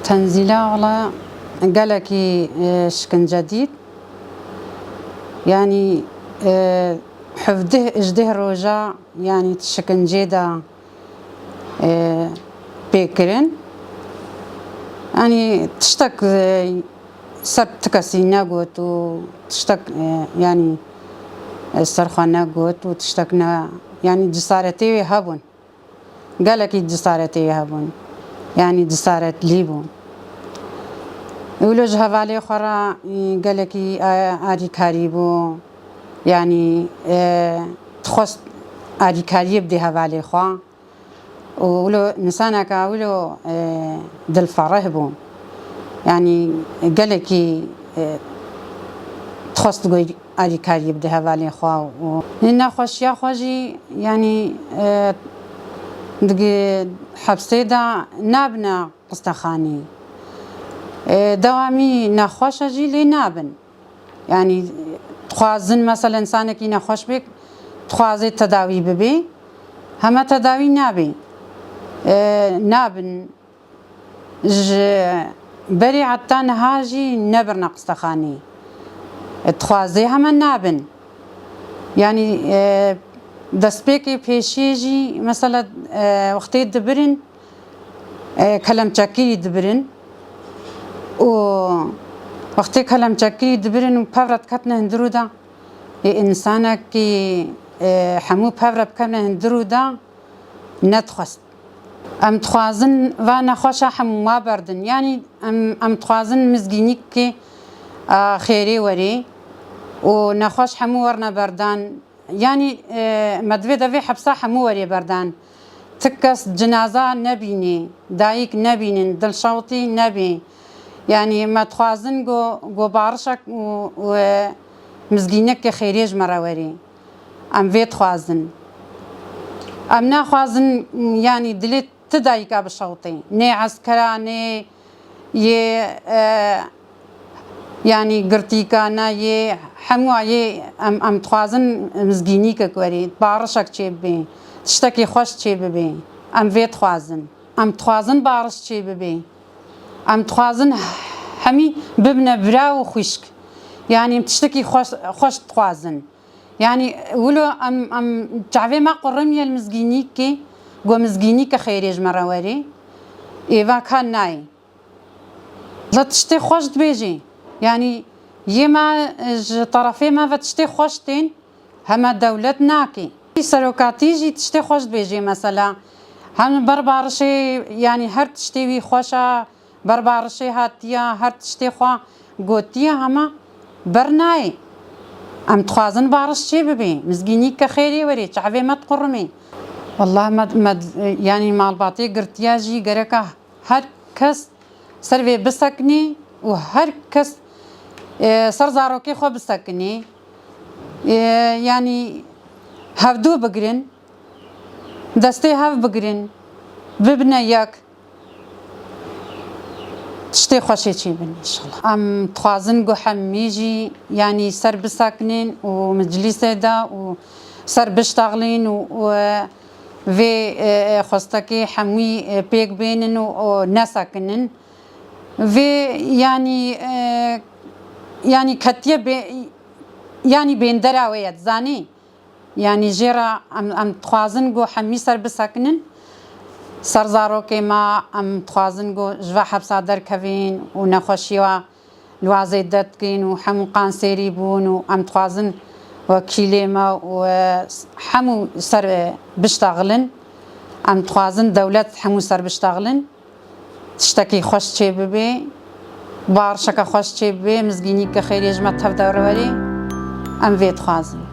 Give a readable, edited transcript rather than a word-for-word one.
تنزيلا والله قالكي شكن جديد يعني حفظه اجده روجا يعني تشكن جيدا بيكرن يعني تشتك سبت كسينا قوت وتشتك يعني السرخانة قوت وتشتكنا يعني جسارتي هبون قالكي جسارتي هبون يعني جسارة ليبون ولوج هفالي خورا قالكي آدي كاريبو يعني تخص آدي كاريب دي هفالي خوا ولو نسانك ولو دل فرهبو يعني قالكي تخص تقول آدي كاريب دي هفالي خوا هنا خوش يا خوجي يعني دقي حبسي دا نابنا قستخاني دوامي نخوش اجي لي نابن يعني تخوازن مثلا انسانك نخوش بك تخوازي تداوي ببي هما تداوي نابي نابن بري حتى نهاجي نبر نقصتخاني تخوازي هما نابن يعني دسبيكي بيشيجي مثلا وقتي دبرن كلام تشكي دبرن و وقتی کلام چکی دبرن و پورت کتنه هندرو دا انسانه کی حمو پورت کتنه هندرو دا نتخست ام تخوازن و نخوش حمو ما بردن يعني ام تخوازن مزگینی کی خیری وری و نخوش حمو ورنا بردان يعني مدوی دوی حبسا حمو وری بردان تکس جنازه نبینی دایک نبینن دلشوطی نبین يعني ما تخوازن جو بارشك و مزگینک خیریج مراوري ام ويت خوازن ام نخوازن يعني دلت تدايك بالشوطي ني عسكرا ني يعني قرتيكانا ي حموا ي ام تخوازن مزگینیک كوري بارشك تشيبي تشتكي خوش تشيبي ام ويت خوازن ام تخوازن بارش تشيبي ام تخوازن همي ببنا براو خشك يعني تشتكي خوش تخوازن يعني ولو ام تعبي ما قرمي المزگینیکی جو مزگینیک خیریج مراوري ايوا كان ناي لا تشتي خوش تبيجي يعني يما طرفي ما فتشتي خوشتين هما دولتناكي سروكاتيجي تشتي خوش تبيجي مثلا هم بربارشي يعني هر تشتي خوشا بربارشي هاتيا هر تشتي خوا قوتيا هما برناي ام تخوازن بارش شي ببي مزگینیک خيري وري تعبي ما تقرمي والله مد يعني مع الباطي قرتياجي قركه هر كس سرفي بسكني وهر كس سرزاروكي خو بسكني يعني هفدو بقرن دستي هف بقرن ببنا ياك تشتي خوشي تشيبن ان شاء الله ام تخوازن جو حميجي يعني سر بساكنين ومجلس دا وسر بشتغلين و في خوستكي حموي بيك بينن ونساكنن في يعني كتيب يعني بين دراويات زاني يعني جيرا ام تخوازن جو حمي سر بساكنن سرزارو که ما ام تخوازن گو جوا حبسا در کوین و نخوشیوا لوازه داد کین و همو قانسیری بون و ام تخوازن و کیلی ما و همو سر بشتغلن ام تخوازن دولت همو سر بشتغلن تشتکی خوش چه ببی بارشک خوش چه ببی مزگینی که خیلی جمعت هف دوروری ام وید خوازن